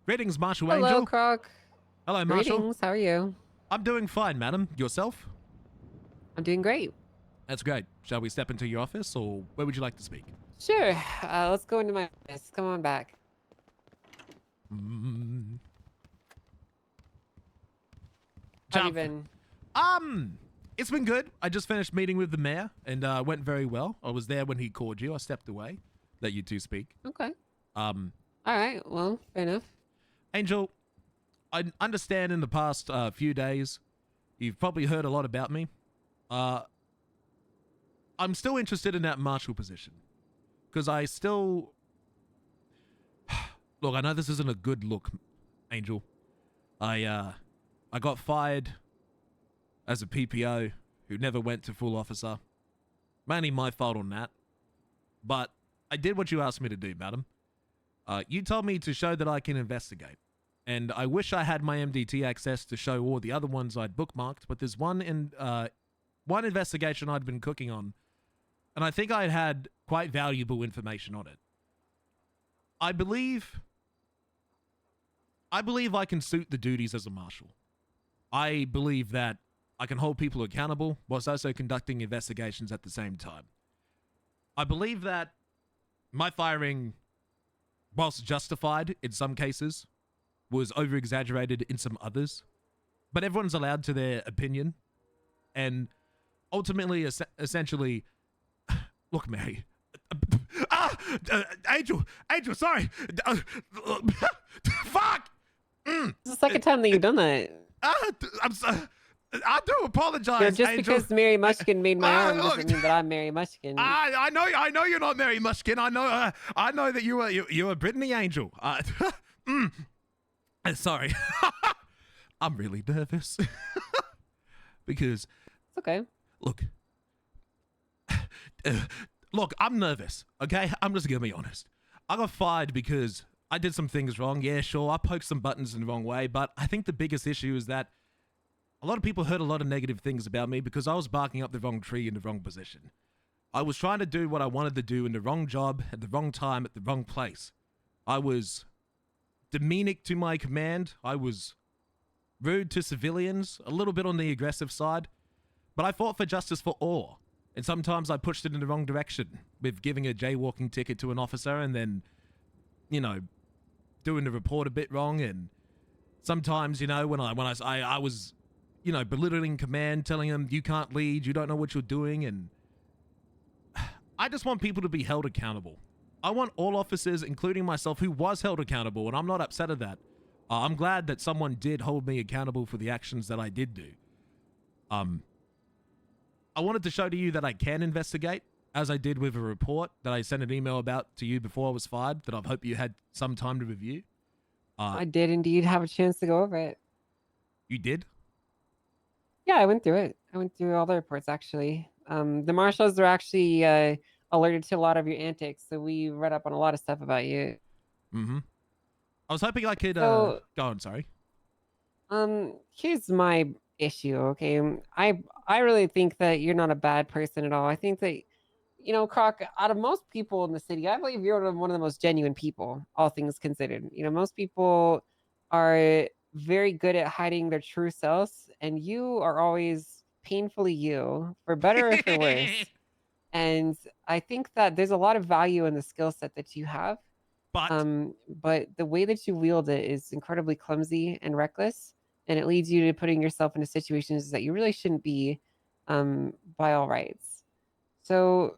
Greetings, Marshal Hello, Angel. Croc. Hello, Marshal. Greetings. How are you? I'm doing fine, madam. Yourself? I'm doing great. That's great. Shall we step into your office, or where would you like to speak? Sure. Let's go into my office. Come on back. How have you been? It's been good. I just finished meeting with the mayor, and went very well. I was there when he called you. I stepped away. Let you two speak. Okay. All right. Well, fair enough. Angel, I understand in the past few days, you've probably heard a lot about me. I'm still interested in that marshal position. Because I still... Look, I know this isn't a good look, Angel. I got fired as a PPO who never went to full officer. Mainly my fault on that. But I did what you asked me to do, madam. You told me to show that I can investigate. And I wish I had my MDT access to show all the other ones I'd bookmarked, but there's one investigation I'd been cooking on, and I think I had quite valuable information on it. I believe I can suit the duties as a marshal. I believe that I can hold people accountable whilst also conducting investigations at the same time. I believe that my firing, whilst justified in some cases, was over-exaggerated in some others. But everyone's allowed to their opinion. And ultimately, essentially... Look, Mary. Angel, sorry. Fuck! It's the second time that you've done that. I'm sorry. I do apologize, just Angel. because Mary Mushkin made my arm doesn't mean that I'm Mary Mushkin. I know you're not Mary Mushkin. I know that you are Brittany Angel. Sorry. I'm really nervous. Because it's okay. Look, I'm nervous, okay? I'm just gonna be honest. I got fired because I did some things wrong. Yeah, sure, I poked some buttons in the wrong way, but I think the biggest issue is that a lot of people heard a lot of negative things about me because I was barking up the wrong tree in the wrong position. I was trying to do what I wanted to do in the wrong job, at the wrong time, at the wrong place. I was demeaning to my command. I was rude to civilians, a little bit on the aggressive side, but I fought for justice for all. And sometimes I pushed it in the wrong direction with giving a jaywalking ticket to an officer and then, you know, doing the report a bit wrong. And sometimes, you know, when I was, you know, belittling command, telling them you can't lead, you don't know what you're doing. And I just want people to be held accountable. I want all officers, including myself, who was held accountable, and I'm not upset at that. I'm glad that someone did hold me accountable for the actions that I did do. I wanted to show to you that I can investigate, as I did with a report that I sent an email about to you before I was fired, that I hope you had some time to review. I did indeed have a chance to go over it. You did? Yeah, I went through it. I went through all the reports, actually. The marshals were actually alerted to a lot of your antics, so we read up on a lot of stuff about you. Mm-hmm. I was hoping I could, go on, sorry. Here's my issue, okay? I really think that you're not a bad person at all. I think that, you know, Croc, out of most people in the city, I believe you're one of the most genuine people, all things considered. You know, most people are very good at hiding their true selves, and you are always painfully you, for better or for worse. And I think that there's a lot of value in the skill set that you have. But the way that you wield it is incredibly clumsy and reckless, and it leads you to putting yourself into situations that you really shouldn't be, by all rights. So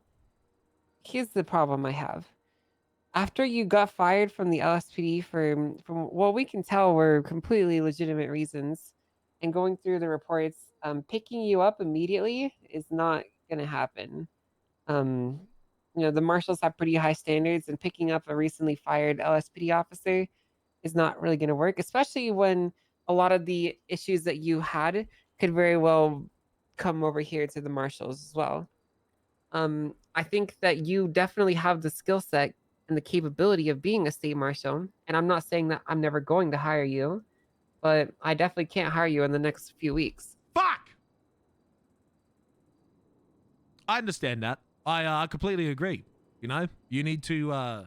here's the problem I have. After you got fired from the LSPD from what we can tell were completely legitimate reasons, and going through the reports, picking you up immediately is not going to happen. You know, the marshals have pretty high standards, and picking up a recently fired LSPD officer is not really going to work, especially when a lot of the issues that you had could very well come over here to the marshals as well. I think that you definitely have the skill set and the capability of being a state marshal. And I'm not saying that I'm never going to hire you, but I definitely can't hire you in the next few weeks. Fuck! I understand that. I completely agree. You know, you need to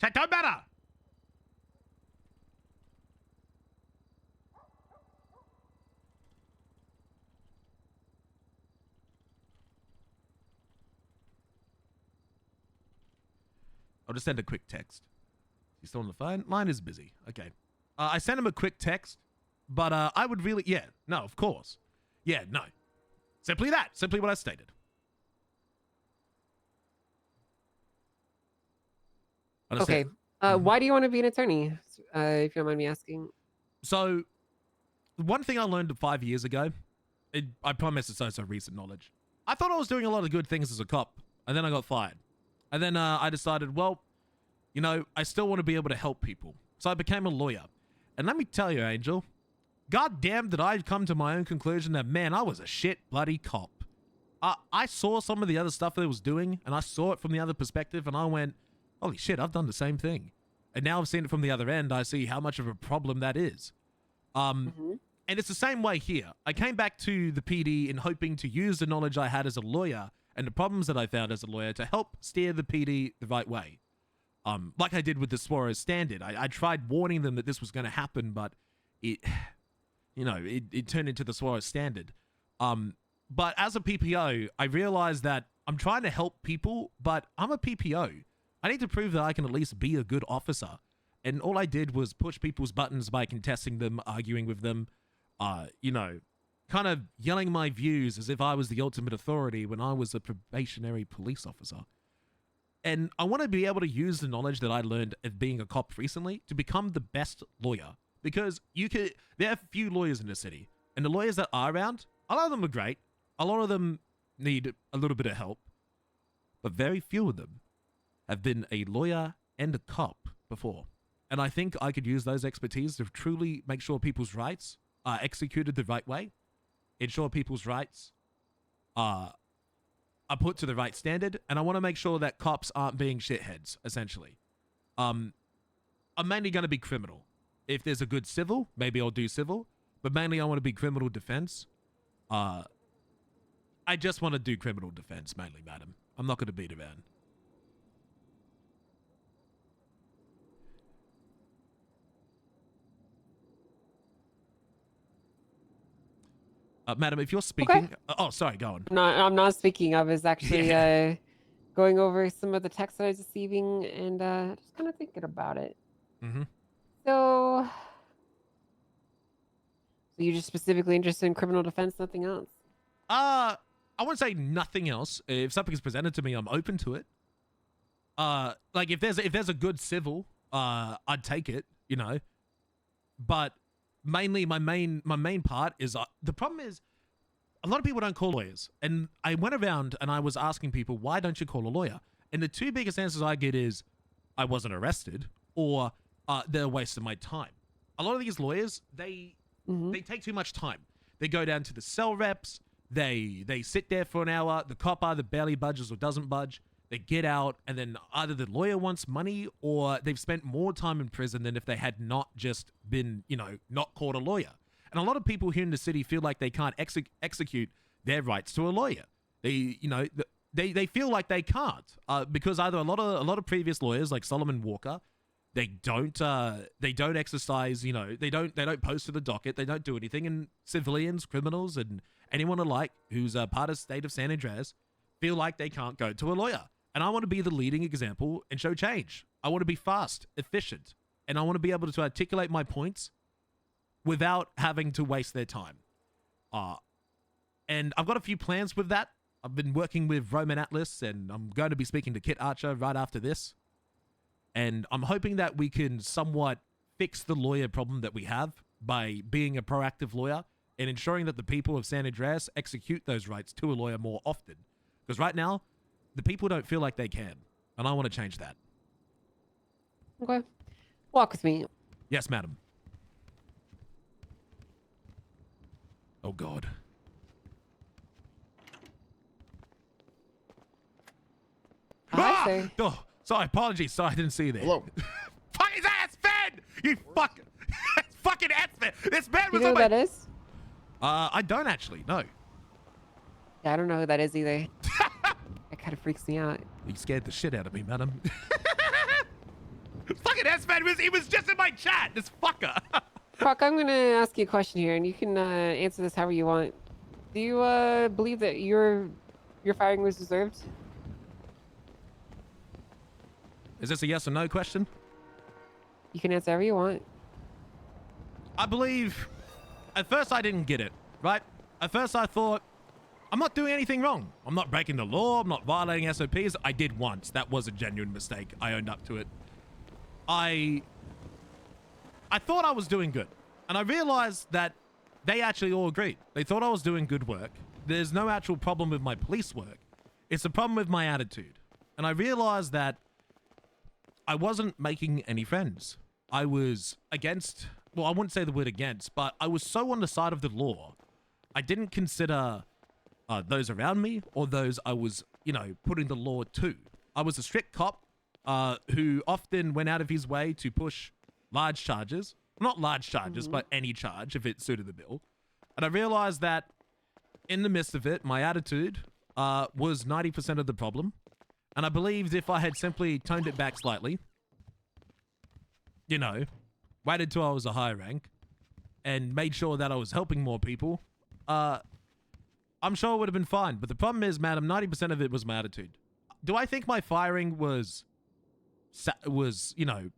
Chat, don't matter. I'll just send a quick text. He's still on the phone? Line is busy. Okay. I sent him a quick text, but I would really... Yeah, no, of course. Yeah, no. Simply that. Simply what I stated. Okay. Why do you want to be an attorney, if you don't mind me asking? So, one thing I learned 5 years ago, I promise it's also recent knowledge. I thought I was doing a lot of good things as a cop, and then I got fired. And then I decided, well, you know, I still want to be able to help people. So I became a lawyer. And let me tell you, Angel, goddamn did I come to my own conclusion that, man, I was a shit bloody cop. I saw some of the other stuff that it was doing, and I saw it from the other perspective, and I went, holy shit, I've done the same thing. And now I've seen it from the other end. I see how much of a problem that is. And it's the same way here. I came back to the PD in hoping to use the knowledge I had as a lawyer and the problems that I found as a lawyer to help steer the PD the right way. Like I did with the Suarez Standard. I tried warning them that this was going to happen, but it turned into the Suarez Standard. But as a PPO, I realized that I'm trying to help people, but I'm a PPO. I need to prove that I can at least be a good officer. And all I did was push people's buttons by contesting them, arguing with them, kind of yelling my views as if I was the ultimate authority when I was a probationary police officer. And I want to be able to use the knowledge that I learned of being a cop recently to become the best lawyer. Because there are few lawyers in the city. And the lawyers that are around, a lot of them are great. A lot of them need a little bit of help. But very few of them have been a lawyer and a cop before. And I think I could use those expertise to truly make sure people's rights are executed the right way. Ensure people's rights are put to the right standard. And I want to make sure that cops aren't being shitheads, essentially. I'm mainly going to be criminal. If there's a good civil, maybe I'll do civil. But mainly I want to be criminal defense. I just want to do criminal defense, mainly, madam. I'm not going to beat around. Madam, if you're speaking... Okay. Oh, sorry, go on. No, I'm not speaking. I was actually going over some of the text that I was receiving and just kind of thinking about it. So you're just specifically interested in criminal defense, nothing else? I wouldn't say nothing else. If something is presented to me, I'm open to it. Like if there's a good civil, I'd take it, you know. But mainly my main part is the problem is a lot of people don't call lawyers. And I went around and I was asking people, why don't you call a lawyer? And the two biggest answers I get is I wasn't arrested or they're a waste of my time. A lot of these lawyers, they take too much time. They go down to the cell reps. They sit there for an hour. The cop either barely budges or doesn't budge. They get out, and then either the lawyer wants money or they've spent more time in prison than if they had not just been, not called a lawyer. And a lot of people here in the city feel like they can't execute their rights to a lawyer. They feel like they can't because either a lot of previous lawyers like Solomon Walker, they don't exercise, they don't post to the docket, they don't do anything, and civilians, criminals, and anyone alike who's a part of the state of San Andreas feel like they can't go to a lawyer. And I want to be the leading example and show change. I want to be fast, efficient, and I want to be able to articulate my points without having to waste their time. And I've got a few plans with that. I've been working with Roman Atlas, and I'm going to be speaking to Kit Archer right after this. And I'm hoping that we can somewhat fix the lawyer problem that we have by being a proactive lawyer and ensuring that the people of San Andreas execute those rights to a lawyer more often. Because right now, the people don't feel like they can. And I want to change that. Okay. Walk with me. Yes, madam. Oh, God. Hi, sir. Oh, sorry, apologies. Sorry, I didn't see you there. Hello. Fuck his ass, Fed! You fuck... It's fucking ass, This man was you know on who my... that is? I don't actually, no. Yeah, I don't know who that is either. That kind of freaks me out. You scared the shit out of me, madam. Fucking S-Man he was just in my chat, this fucker. Croc, I'm gonna ask you a question here, and you can answer this however you want. Do you believe that your firing was deserved? Is this a yes or no question? You can answer however you want. I believe, at first I didn't get it, right? At first I thought, I'm not doing anything wrong. I'm not breaking the law. I'm not violating SOPs. I did once. That was a genuine mistake. I owned up to it. I thought I was doing good. And I realized that they actually all agreed. They thought I was doing good work. There's no actual problem with my police work. It's a problem with my attitude. And I realized that I wasn't making any friends. I was against, well, I wouldn't say the word against, but I was so on the side of the law. I didn't consider those around me or those I was, you know, putting the law to. I was a strict cop who often went out of his way to push large charges. Not large charges, but any charge if it suited the bill. And I realized that in the midst of it, my attitude was 90% of the problem. And I believed if I had simply toned it back slightly, you know, waited till I was a higher rank and made sure that I was helping more people, I'm sure it would have been fine. But the problem is, madam, 90% of it was my attitude. Do I think my firing was, you know,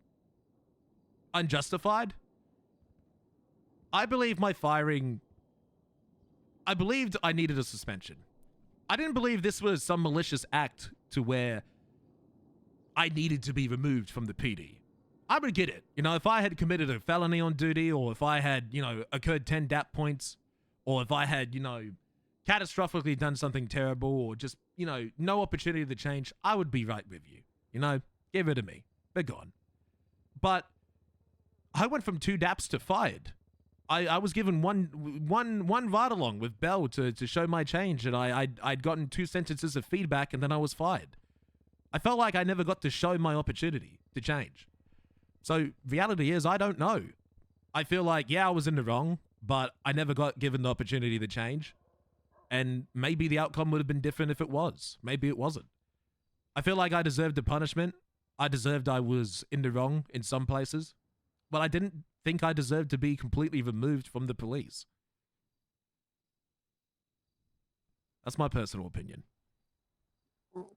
unjustified? I believe my firing, I believed I needed a suspension. I didn't believe this was some malicious act to where I needed to be removed from the PD. I would get it. You know, if I had committed a felony on duty, or if I had, you know, occurred 10 DAP points, or if I had, you know, catastrophically done something terrible, or just, you know, no opportunity to change, I would be right with you. You know, give it to me. They're gone. But I went from 2 DAPs to fired. I was given one ride along with Bell to show my change, and I'd gotten 2 sentences of feedback, and then I was fired. I felt like I never got to show my opportunity to change. So reality is, I don't know. I feel like, yeah, I was in the wrong, but I never got given the opportunity to change. And maybe the outcome would have been different if it was. Maybe it wasn't. I feel like I deserved a punishment. I deserved I was in the wrong in some places. But I didn't think I deserved to be completely removed from the police. That's my personal opinion.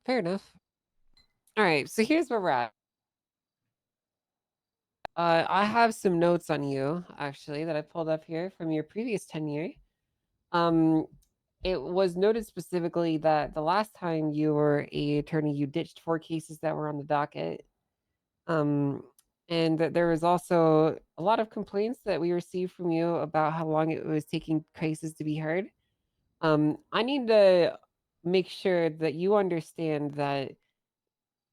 Fair enough. All right, so here's where we're at. I have some notes on you, actually, that I pulled up here from your previous tenure. It was noted specifically that the last time you were a attorney, you ditched 4 cases that were on the docket. And that there was also a lot of complaints that we received from you about how long it was taking cases to be heard. I need to make sure that you understand that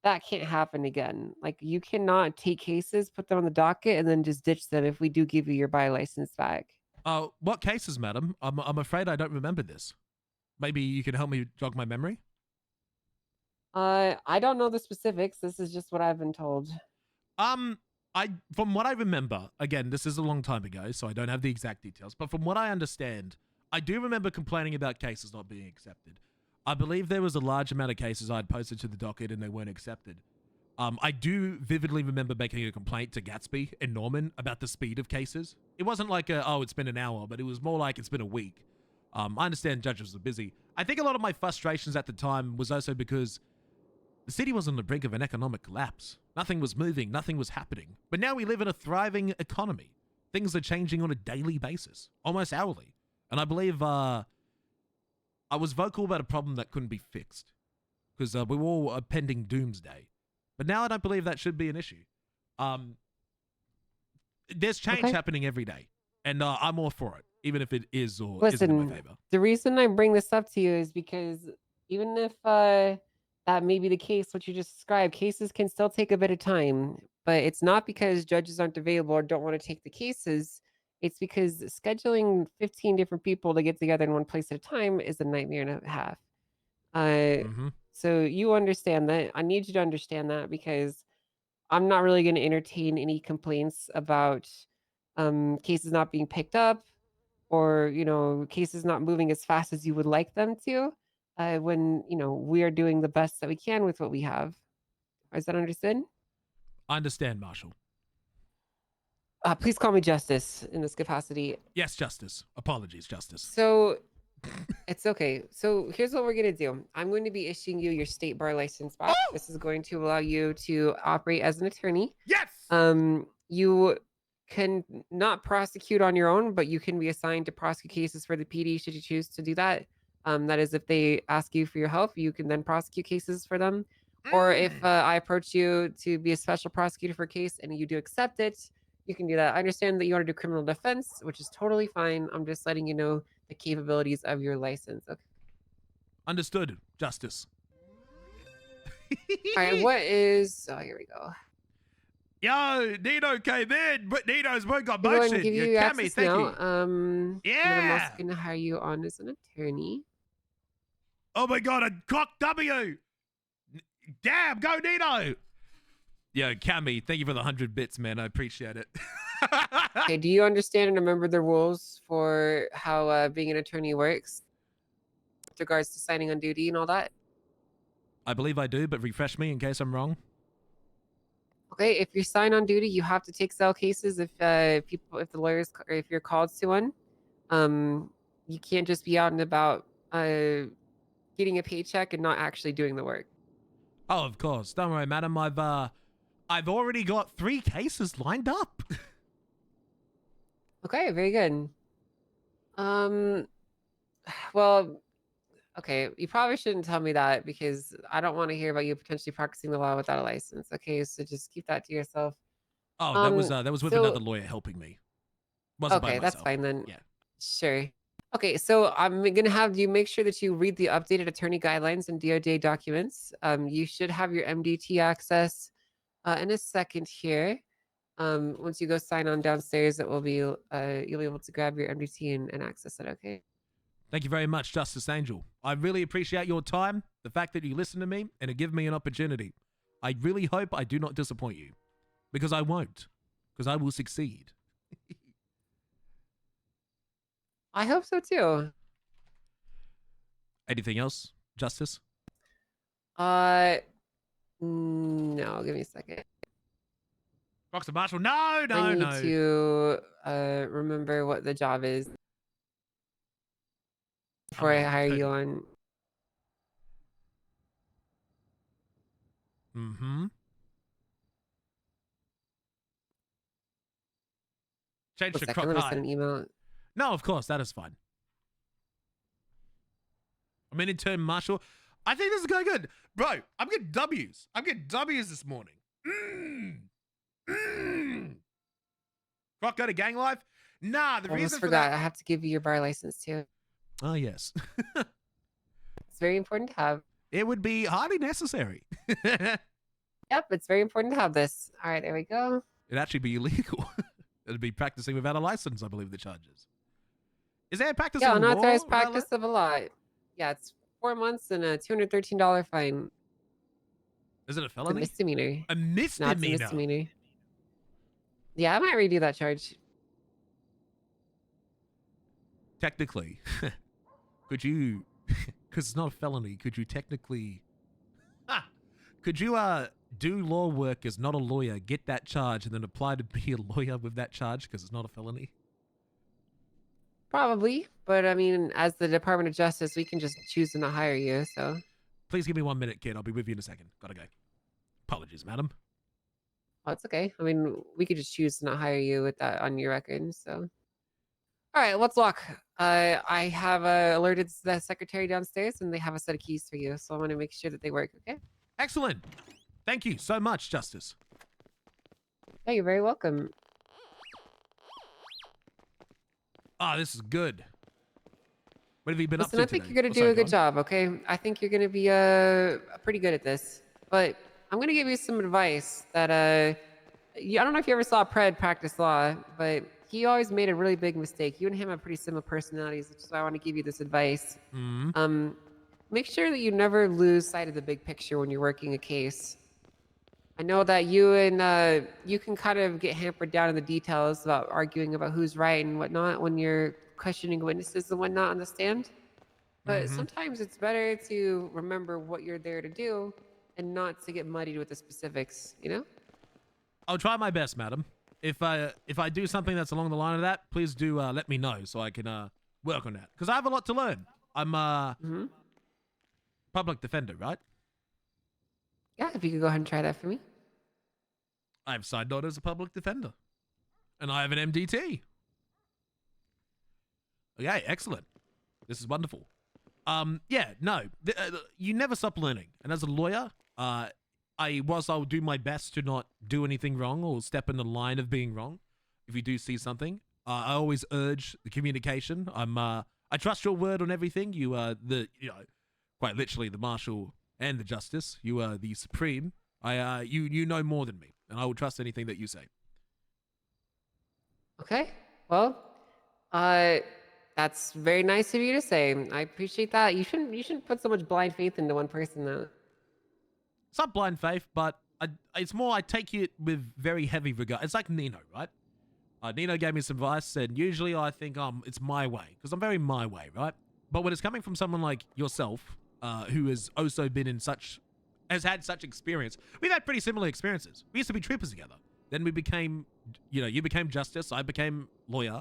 that can't happen again. Like, you cannot take cases, put them on the docket, and then just ditch them if we do give you your buy license back. What cases, madam? I'm afraid I don't remember this. Maybe you can help me jog my memory? I don't know the specifics. This is just what I've been told. From what I remember, again, this is a long time ago, so I don't have the exact details, but from what I understand, I do remember complaining about cases not being accepted. I believe there was a large amount of cases I'd posted to the docket and they weren't accepted. I do vividly remember making a complaint to Gatsby and Norman about the speed of cases. It wasn't like it's been an hour, but it was more like it's been a week. I understand judges are busy. I think a lot of my frustrations at the time was also because the city was on the brink of an economic collapse. Nothing was moving, nothing was happening. But now we live in a thriving economy. Things are changing on a daily basis, almost hourly. And I believe I was vocal about a problem that couldn't be fixed because we were all pending doomsday. But now I don't believe that should be an issue. There's change happening every day, and I'm all for it, even if it is or isn't in my favor. The reason I bring this up to you is because even if that may be the case, what you just described, cases can still take a bit of time, but it's not because judges aren't available or don't want to take the cases. It's because scheduling 15 different people to get together in one place at a time is a nightmare and a half. So you understand that. I need you to understand that because I'm not really going to entertain any complaints about cases not being picked up or, you know, cases not moving as fast as you would like them to when, you know, we are doing the best that we can with what we have. Is that understood? I understand, Marshal. Please call me Justice in this capacity. Yes, Justice. Apologies, Justice. So, it's okay. So here's what we're going to do. I'm going to be issuing you your state bar license back. Oh! This is going to allow you to operate as an attorney. Yes! You can not prosecute on your own, but you can be assigned to prosecute cases for the PD should you choose to do that. That is, if they ask you for your help, you can then prosecute cases for them. Or if I approach you to be a special prosecutor for a case and you do accept it, you can do that. I understand that you want to do criminal defense, which is totally fine. I'm just letting you know the capabilities of your license. Okay. Understood, Justice. All right, what is... Oh, here we go. Yo, Nino came in, but Nino's work got I'm going to motion. give you access thank now. you. And then I'm Yeah! also going to hire you on as an attorney. Oh my god, a Croc W! Damn, go Nino! Yo, Cammy, thank you for the 100 bits, man. I appreciate it. Okay, do you understand and remember the rules for how being an attorney works with regards to signing on duty and all that? I believe I do, but refresh me in case I'm wrong. Okay, if you sign on duty, you have to take cell cases if the lawyers, or if you're called to one. You can't just be out and about getting a paycheck and not actually doing the work. Oh, of course. Don't worry, madam. I've already got 3 cases lined up. Okay, very good. Well, okay, you probably shouldn't tell me that because I don't want to hear about you potentially practicing the law without a license. Okay, so just keep that to yourself. Oh, that was with another lawyer helping me. Wasn't by Okay, that's myself. fine then. Yeah. Sure. Okay, so I'm gonna have you make sure that you read the updated attorney guidelines and DOJ documents. You should have your MDT access in a second here. Once you go sign on downstairs, it will be you'll be able to grab your MDT and access it. Okay. Thank you very much, Justice Angel. I really appreciate your time, the fact that you listen to me, and to give me an opportunity. I really hope I do not disappoint you. Because I won't. Because I will succeed. I hope so too. Anything else, Justice? No, give me a second. Rockstar Marshall, no. I need to remember what the job is before I hire you on. Mm-hmm. Change to Croc. I'm gonna send an email. No, of course, that is fine. I'm an intern Marshall. I think this is going good. Bro, I'm getting W's. I'm getting W's this morning. Croc, go to gang life? Nah, the I almost reason for forgot. that... I have to give you your bar license too. Oh, yes. It's very important to have. It would be highly necessary. Yep, it's very important to have this. All right, there we go. It'd actually be illegal. It'd be practicing without a license, I believe the charges. Is there a practice Yeah, of law? unauthorized practice of a law. Yeah, it's 4 months and a $213 fine. Is it a It's a felony? misdemeanor. A No, misdemeanor? it's a misdemeanor. Yeah, I might redo that charge. Technically, could you, because it's not a felony, could you technically, could you do law work as not a lawyer, get that charge, and then apply to be a lawyer with that charge because it's not a felony? Probably, but I mean, as the Department of Justice, we can just choose to not hire you, so. Please give me 1 minute, kid. I'll be with you in a second. Gotta go. Apologies, madam. Oh, it's okay. I mean, we could just choose to not hire you with that on your record, so. All right, let's walk. I have alerted the secretary downstairs, and they have a set of keys for you, so I want to make sure that they work, okay? Excellent. Thank you so much, Justice. Yeah, you're very welcome. Ah, this is good. What have you been up Listen, to I think today? you're going to do a good job, okay? I think you're going to be pretty good at this. But I'm going to give you some advice that, I don't know if you ever saw Pred practice law, but he always made a really big mistake. You and him have pretty similar personalities, which is why I want to give you this advice. Mm-hmm. Make sure that you never lose sight of the big picture when you're working a case. I know that you can kind of get hampered down in the details about arguing about who's right and whatnot when you're questioning witnesses and whatnot on the stand. But sometimes it's better to remember what you're there to do and not to get muddied with the specifics, you know? I'll try my best, madam. If I do something that's along the line of that, please do let me know so I can work on that. Because I have a lot to learn. I'm public defender, right? Yeah, if you could go ahead and try that for me. I've signed on as a public defender. And I have an MDT. Okay, excellent. This is wonderful. Yeah, no, you never stop learning. And as a lawyer, whilst I'll do my best to not do anything wrong or step in the line of being wrong, if you do see something, I always urge the communication. I trust your word on everything. You are quite literally the marshal and the justice. You are the supreme. You know more than me, and I will trust anything that you say. Okay. Well, that's very nice of you to say. I appreciate that. You shouldn't put so much blind faith into one person, though. It's not blind faith, but it's more I take it with very heavy regard. It's like Nino, right? Nino gave me some advice, and usually I think it's my way, because I'm very my way, right? But when it's coming from someone like yourself, who has also been has had such experience, we've had pretty similar experiences. We used to be troopers together. Then we became, you became justice, I became lawyer.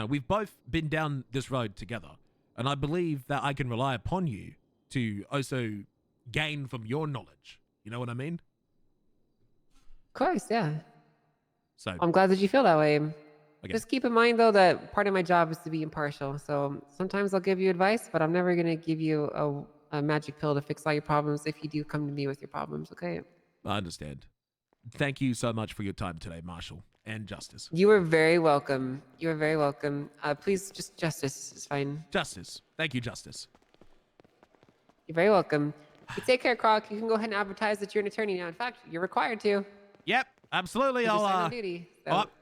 We've both been down this road together, and I believe that I can rely upon you to also gain from your knowledge. You know what I mean? Of course, yeah. So I'm glad that you feel that way. okay. Just keep in mind, though, that part of my job is to be impartial. So sometimes I'll give you advice, but I'm never going to give you a magic pill to fix all your problems if you do come to me with your problems, okay? I understand. Thank you so much for your time today, Marshal and Justice. You are very welcome. You are very welcome. Please, just Justice is fine. Justice. Thank you, Justice. You're very welcome. You take care, Croc. You can go ahead and advertise that you're an attorney now. In fact, you're required to. Yep, absolutely. I'll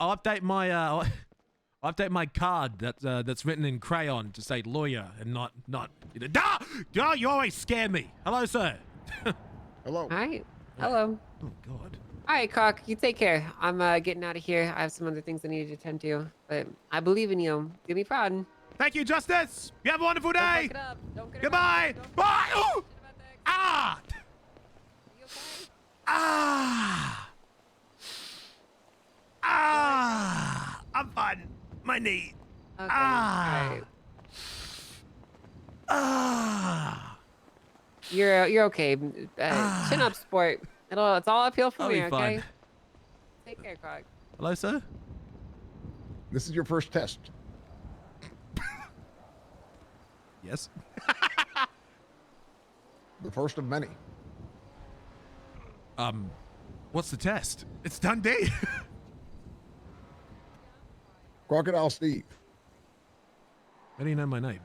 update my I'll update my card that's written in crayon to say lawyer and not you always scare me. Hello, sir. Hello. All right. Hello. Oh God. All right, Croc. You take care. I'm getting out of here. I have some other things I need to attend to, but I believe in you. Do me proud. Thank you, Justice. You have a wonderful Don't day. fuck it up. Don't get Goodbye. Bye. Oh. Ah. You okay? Ah. Ah. I'm fine. My knee. Okay. Ah. All right. Ah. You're okay. Chin up, sport. It's all uphill from I'll here, be okay? fine. Take care, Croc. Hello, sir. This is your first test. Yes. The first of many. What's the test? It's Dundee. Crocodile Steve. How do you know my name?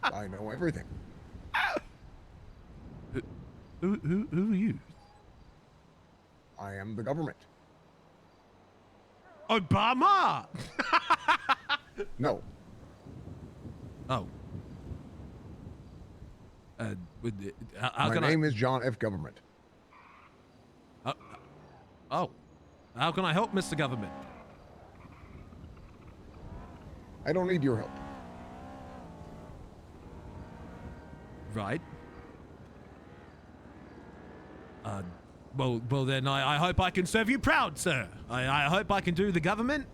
I know everything. Who are you? I am the government. Obama. No. Oh. How My can name is John F. Government. Oh. How can I help, Mr. Government? I don't need your help. Right. Well then I hope I can serve you proud, sir. I hope I can do the government,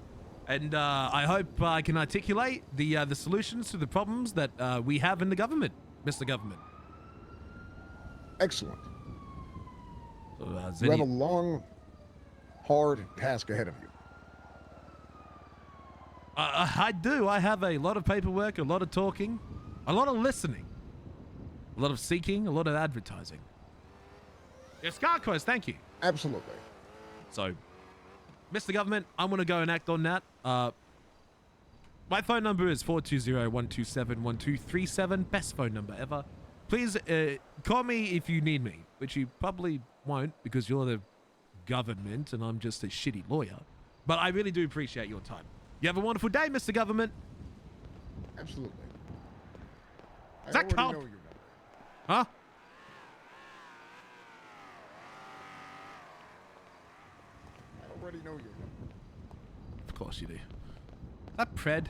and I hope I can articulate the solutions to the problems that we have in the government, Mr. Government. Excellent. So, You have a long, hard task ahead of you. I do. I have a lot of paperwork, a lot of talking, a lot of listening, a lot of seeking, a lot of advertising. Yes, Scarcoes, thank you. Absolutely. So, Mr. Government, I'm going to go and act on that. My phone number is 420-127-1237. Best phone number ever. Please call me if you need me, which you probably won't because you're the government and I'm just a shitty lawyer. But I really do appreciate your time. You have a wonderful day, Mr. Government. Absolutely. Is that I already Carl? know your number. Huh? I already know your number. Of course you do. That Pred.